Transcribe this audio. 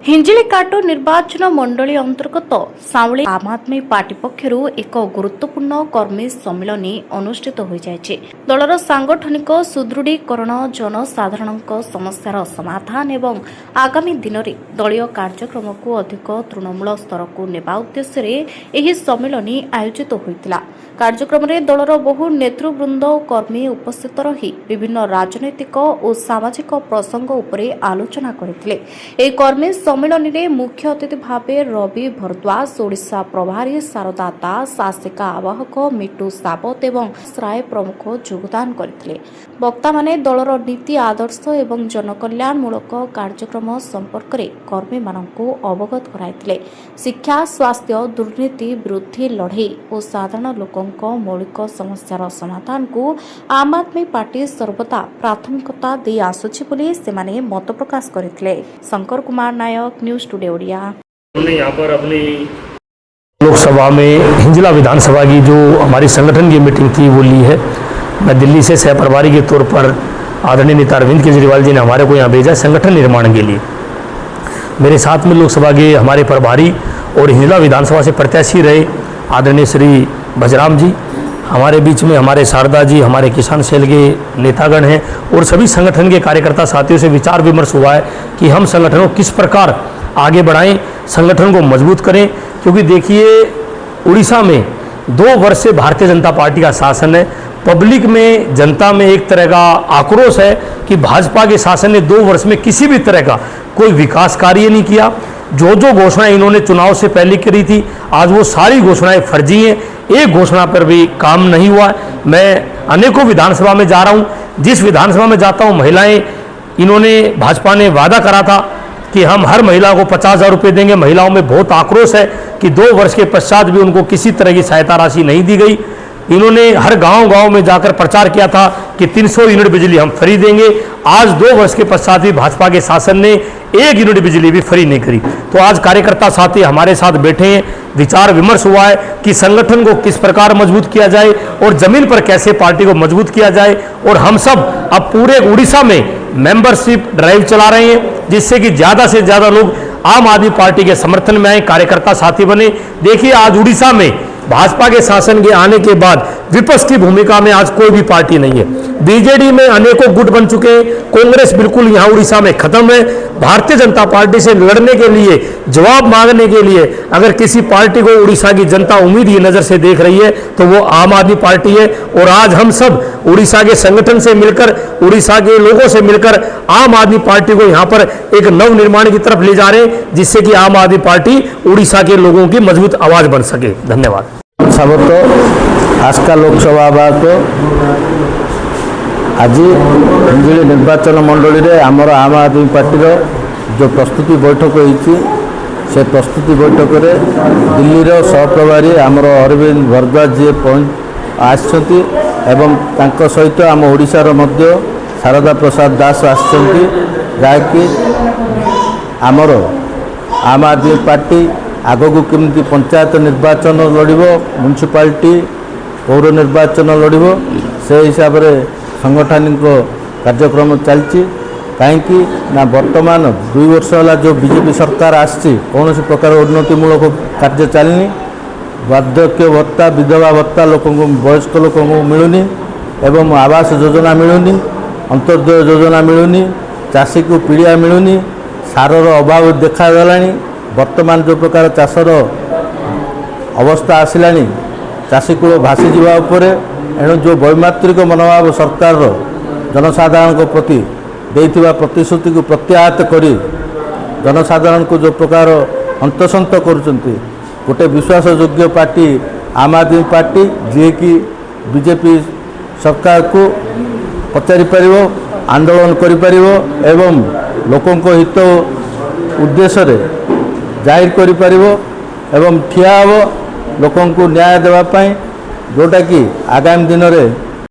हिंजिलिकाटो निर्वाचन मंडली अंतर्गत सावली आम आदमी पार्टी पक्षर एक गुरुत्वपूर्ण कर्मी सम्मेलन अनुष्ठित हो जाए। दलर सांगठनिक सुदृढ़ीकरण जनसाधारण समस्यार समाधान एवं आगामी दिन में दलीय कार्यक्रम को अधिक तृणमूल स्तर को नेबा उद्देश्य यह सम्मेलन आयोजित होता। कार्यक्रम में दलर बहु नेतृवृंद और कर्मी उपस्थित रही विभिन्न राजनैतिक और सामाजिक प्रसंग उपरे आलोचना करते। कर्मी सम्मेलन में मुख्य अतिथि भाव रवि भरद्वाज, ओडिशा प्रभारी शारदा दास, आशिका आवाहक मिटू सावत एवं राय प्रमुख योगदान करते। वक्ता माने दलर नीति आदर्श एवं जनकल्याणमूलक कार्यक्रम संपर्क में कर्मी मानक अवगत कराइथिले। शिक्षा, स्वास्थ्य, दुर्नीति विरुद्ध लड़ई और साधारण लोकों मौलिक समस्यार समाधान को आम आदमी पार्टी सर्वदा प्राथमिकता दे आसुछि बोली सेमाने मत प्रकाश करथिले। Shankar Kumar Nayak, news today Odia. हमने यहाँ पर अपनी लोकसभा में हिंजला विधानसभा की जो हमारी संगठन की मीटिंग थी वो ली है। मैं दिल्ली से सह प्रभारी के तौर पर आदरणीय नेता अरविंद केजरीवाल जी ने हमारे को यहाँ भेजा संगठन निर्माण के लिए। मेरे साथ में लोकसभा के हमारे प्रभारी और हिंजला विधानसभा से प्रत्याशी रहे आदरणीय श्री बजराम जी, हमारे बीच में हमारे शारदा जी, हमारे किसान सेल के नेतागण हैं और सभी संगठन के कार्यकर्ता साथियों से विचार विमर्श हुआ है कि हम संगठन को किस प्रकार आगे बढ़ाएं, संगठन को मजबूत करें। क्योंकि देखिए उड़ीसा में 2 वर्ष से भारतीय जनता पार्टी का शासन है। पब्लिक में, जनता में एक तरह का आक्रोश है कि भाजपा के शासन ने 2 वर्ष में किसी भी तरह का कोई विकास कार्य नहीं किया। जो घोषणाएं इन्होंने चुनाव से पहले करी थी, आज वो सारी घोषणाएं फर्जी हैं। एक घोषणा पर भी काम नहीं हुआ। मैं अनेकों विधानसभा में जा रहा हूं, जिस विधानसभा में जाता हूं महिलाएं, इन्होंने भाजपा ने वादा करा था कि हम हर महिला को 50,000 रुपये देंगे। महिलाओं में बहुत आक्रोश है कि 2 वर्ष के पश्चात भी उनको किसी तरह की सहायता राशि नहीं दी गई। इन्होंने हर गांव में जाकर प्रचार किया था कि 300 यूनिट बिजली हम फ्री देंगे। आज 2 वर्ष के पश्चात भी भाजपा के शासन ने 1 यूनिट बिजली भी फ्री नहीं करी। तो आज कार्यकर्ता साथी हमारे साथ बैठे हैं, विचार विमर्श हुआ है कि संगठन को किस प्रकार मजबूत किया जाए और जमीन पर कैसे पार्टी को मजबूत किया जाए। और हम सब अब पूरे उड़ीसा में मेंबरशिप ड्राइव चला रहे हैं, जिससे कि ज़्यादा से ज़्यादा लोग आम आदमी पार्टी के समर्थन में आए, कार्यकर्ता साथी बने। देखिए आज उड़ीसा में भाजपा के शासन के आने के बाद विपक्ष की भूमिका में आज कोई भी पार्टी नहीं है। बीजेडी में अनेकों गुट बन चुके हैं, कांग्रेस बिल्कुल यहाँ उड़ीसा में खत्म है। भारतीय जनता पार्टी से लड़ने के लिए, जवाब मांगने के लिए अगर किसी पार्टी को उड़ीसा की जनता उम्मीद ही नजर से देख रही है तो वो आम आदमी पार्टी है। और आज हम सब उड़ीसा के संगठन से मिलकर, उड़ीसा के लोगों से मिलकर आम आदमी पार्टी को यहाँ पर एक नव निर्माण की तरफ ले जा रहे हैं, जिससे कि आम आदमी पार्टी उड़ीसा के लोगों की मजबूत आवाज बन सके। धन्यवाद। साबत आस्का लोकसभा आवाहक आज हिंजिली निर्वाचन मंडली रे आमर आम आदमी पार्टी जो प्रस्तुति बैठक होती से प्रस्तुति बैठक रे दिल्ली रो सहप्रभारी आमर अरविंद भरद्वाज जी आसछंती एवं तांको सहित आम ओडिशा रो मध्य शारदा प्रसाद दास आसछंती, जाकि आमर आम आदमी पार्टी आगू केमती पंचायत निर्वाचन लड़ब, म्युनिसिपालिटी पौर निर्वाचन लड़ब, से हिसाब से संगठनिक कार्यक्रम चलती। कहीं ना वर्तमान 2 वर्ष है जो बीजेपी सरकार आसी कौन प्रकार उन्नतिमूलक कार्य चलनी। वार्धक्य भत्ता, विधवा भत्ता लोकों वयस्क लोकों मिलूनी एवं आवास योजना मिलूनी, अंत्योदय योजना मिलूनी, चाषी को पीड़िया मिलूनी, सारर अभाव देखागलानी। वर्तमान जो प्रकार चाषर अवस्था आसिलानी, चाषी कूल भासी जावा उपरे, एणु जो वैमात्रिक मनोभाव सरकार जनसाधारण को प्रति देइथिबा प्रतिश्रुति को प्रत्याहत करी जनसाधारण को जो प्रकार हंतसंत करुचंती, गोटे विश्वास योग्य पार्टी आम आदमी पार्टी जी कि बीजेपी सरकार को पचारि पारिबो, आंदोलन करि पारिबो एवं लोकों को हित उद्देश्य रे जाहिर करि पारिबो एवं ठिया हो लोकों को न्याय देवा पाई, जोटा कि आगामी दिन में